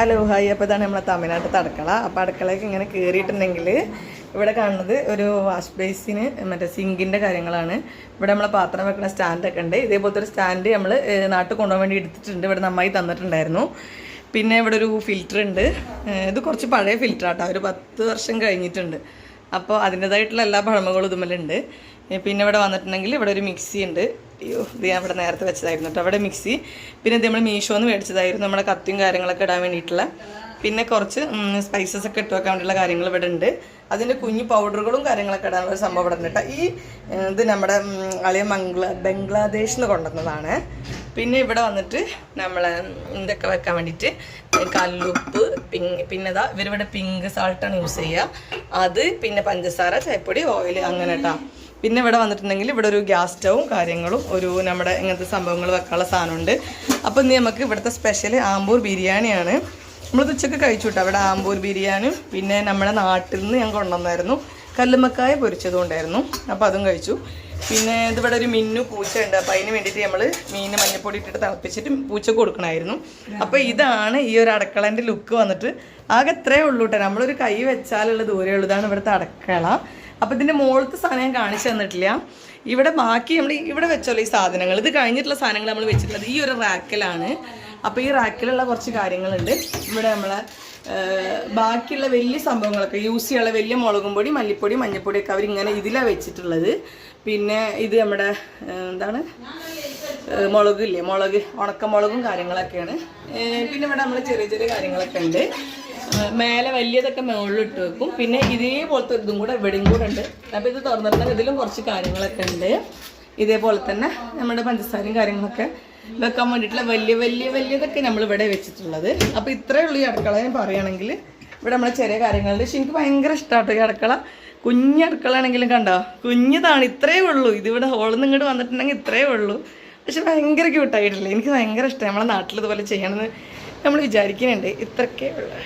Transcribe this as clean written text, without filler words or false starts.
Hello hi. അപ്പോൾ ഇതാണ് നമ്മളെ തമിഴ്നാട്ടിലത്തെ അടുക്കള. അപ്പോൾ അടുക്കളയ്ക്ക് ഇങ്ങനെ കയറിയിട്ടുണ്ടെങ്കിൽ ഇവിടെ കാണുന്നത് ഒരു വാഷ് ബേസിന് മറ്റേ സിങ്കിൻ്റെ കാര്യങ്ങളാണ്. ഇവിടെ നമ്മളെ പാത്രം വെക്കുന്ന സ്റ്റാൻഡൊക്കെ ഉണ്ട്. ഇതേപോലത്തെ ഒരു സ്റ്റാൻഡ് നമ്മൾ നാട്ടിൽ കൊണ്ടുപോകാൻ വേണ്ടി എടുത്തിട്ടുണ്ട്. ഇവിടെ നന്നായി തന്നിട്ടുണ്ടായിരുന്നു. പിന്നെ ഇവിടെ ഒരു ഫിൽറ്റർ ഉണ്ട്. ഇത് കുറച്ച് പഴയ ഫിൽറ്ററാട്ടോ, ഒരു 10 വർഷം കഴിഞ്ഞിട്ടുണ്ട്. അപ്പോൾ അതിൻ്റേതായിട്ടുള്ള എല്ലാ പഴമകളും ഇതുമല്ലുണ്ട്. പിന്നെ ഇവിടെ വന്നിട്ടുണ്ടെങ്കിൽ ഇവിടെ ഒരു മിക്സി ഉണ്ട്. അയ്യോ, ഇത് ഞാൻ ഇവിടെ നേരത്തെ വെച്ചതായിരുന്നു കേട്ടോ. അവിടെ മിക്സി. പിന്നെ ഇത് നമ്മൾ മീഷോന്ന് മേടിച്ചതായിരുന്നു, നമ്മുടെ കത്തിയും കാര്യങ്ങളൊക്കെ ഇടാൻ വേണ്ടിയിട്ടുള്ള. പിന്നെ കുറച്ച് സ്പൈസസ് ഒക്കെ ഇട്ട് വെക്കാൻ വേണ്ടിയുള്ള കാര്യങ്ങൾ ഇവിടെ ഉണ്ട്. അതിൻ്റെ കുഞ്ഞു പൗഡറുകളും കാര്യങ്ങളൊക്കെ ഇടാനുള്ള സംഭവം ഇവിടെ ഉണ്ട് കേട്ടോ. ഇത് നമ്മുടെ അളിയ ബംഗ്ലാദേശിൽ നിന്ന് കൊണ്ടുവന്നതാണ്. പിന്നെ ഇവിടെ വന്നിട്ട് നമ്മൾ ഇതൊക്കെ വെക്കാൻ വേണ്ടിയിട്ട് കല്ലുപ്പ്, പിന്നെ ഇതാ ഇവരിവിടെ പിങ്ക് സാൾട്ടാണ് യൂസ് ചെയ്യുക. അത് പിന്നെ പഞ്ചസാര, ചായപ്പൊടി, ഓയിൽ, അങ്ങനെ കേട്ടോ. പിന്നെ ഇവിടെ വന്നിട്ടുണ്ടെങ്കിൽ ഇവിടെ ഒരു ഗ്യാസ് സ്റ്റവും കാര്യങ്ങളും ഒരു നമ്മുടെ ഇങ്ങനത്തെ സംഭവങ്ങൾ വെക്കാനുള്ള സാധനമുണ്ട്. അപ്പോൾ ഇനി നമുക്ക് ഇവിടുത്തെ സ്പെഷ്യൽ ആമ്പൂർ ബിരിയാണിയാണ്. നമ്മൾ ഉച്ചക്ക് കഴിച്ചു കേട്ടോ. അവിടെ ആമ്പൂർ ബിരിയാണിയും പിന്നെ നമ്മുടെ നാട്ടിൽ നിന്ന് ഞാൻ കൊണ്ടുവന്നായിരുന്നു കല്ലുമ്മക്കായ പൊരിച്ചതുകൊണ്ടായിരുന്നു. അപ്പോൾ അതും കഴിച്ചു. പിന്നെ ഇതിവിടെ ഒരു മിന്നു പൂച്ച ഉണ്ട്. അപ്പോൾ അതിന് വേണ്ടിയിട്ട് നമ്മൾ മീൻ മഞ്ഞപ്പൊടി ഇട്ടിട്ട് തിളപ്പിച്ചിട്ട് പൂച്ചക്ക് കൊടുക്കണമായിരുന്നു. അപ്പോൾ ഇതാണ് ഈ ഒരു അടുക്കളേൻ്റെ ലുക്ക് വന്നിട്ട്. ആകെ എത്രയേ ഉള്ളൂ കേട്ടോ, നമ്മളൊരു കൈ വെച്ചാലുള്ള ദൂരേ ഉള്ളൂ. ഇതാണ് ഇവിടുത്തെ അടുക്കള. അപ്പോൾ ഇതിൻ്റെ മുകളിലത്തെ സാധനം ഞാൻ കാണിച്ചു തന്നിട്ടില്ല. ഇവിടെ ബാക്കി നമ്മൾ ഇവിടെ വെച്ചല്ലോ ഈ സാധനങ്ങൾ. ഇത് കഴിഞ്ഞിട്ടുള്ള സാധനങ്ങൾ നമ്മൾ വെച്ചിട്ടുള്ളത് ഈ ഒരു റാക്കിലാണ്. അപ്പോൾ ഈ റാക്കിലുള്ള കുറച്ച് കാര്യങ്ങളുണ്ട്. ഇവിടെ നമ്മളെ ബാക്കിയുള്ള വലിയ സംഭവങ്ങളൊക്കെ യൂസ് ചെയ്യാനുള്ള വലിയ മുളകും പൊടി, മല്ലിപ്പൊടി, മഞ്ഞൾപ്പൊടിയൊക്കെ അവരിങ്ങനെ ഇതിലാണ് വെച്ചിട്ടുള്ളത്. പിന്നെ ഇത് നമ്മുടെ എന്താണ് മുളകില്ലേ, ഉണക്കമുളകും കാര്യങ്ങളൊക്കെയാണ്. പിന്നെ ഇവിടെ നമ്മൾ ചെറിയ ചെറിയ കാര്യങ്ങളൊക്കെ ഉണ്ട്. മേലെ വലിയതൊക്കെ മുകളിൽ ഇട്ട് വെക്കും. പിന്നെ ഇതേപോലത്തെ ഇതും കൂടെ ഇവിടെയും കൂടെ ഉണ്ട്. അപ്പോൾ ഇത് തുറന്നിട്ടുണ്ടെങ്കിൽ ഇതിലും കുറച്ച് കാര്യങ്ങളൊക്കെ ഉണ്ട്. ഇതേപോലെ തന്നെ നമ്മുടെ പഞ്ചസാരയും കാര്യങ്ങളൊക്കെ വെക്കാൻ വേണ്ടിയിട്ടുള്ള വലിയതൊക്കെ നമ്മൾ ഇവിടെ വെച്ചിട്ടുള്ളത്. അപ്പോൾ ഇത്രയേ ഉള്ളൂ ഈ അടുക്കള. ഞാൻ പറയുകയാണെങ്കിൽ ഇവിടെ നമ്മളെ ചെറിയ കാര്യങ്ങളുണ്ട്. പക്ഷെ എനിക്ക് ഭയങ്കര ഇഷ്ടമാട്ടോ ഈ അടുക്കള. കുഞ്ഞടുക്കള ആണെങ്കിലും കണ്ടോ, കുഞ്ഞതാണ്, ഇത്രയേ ഉള്ളൂ. ഇതിവിടെ ഹോളിൽ നിന്ന് ഇങ്ങോട്ട് വന്നിട്ടുണ്ടെങ്കിൽ ഇത്രയേ ഉള്ളൂ. പക്ഷെ ഭയങ്കര ക്യൂട്ടായിട്ടില്ലേ, എനിക്ക് ഭയങ്കര ഇഷ്ടമായി. നമ്മളെ നാട്ടിൽ ഇതുപോലെ ചെയ്യണമെന്ന് നമ്മൾ വിചാരിക്കുന്നുണ്ട്. ഇത്രയൊക്കെ ഉള്ളൂ.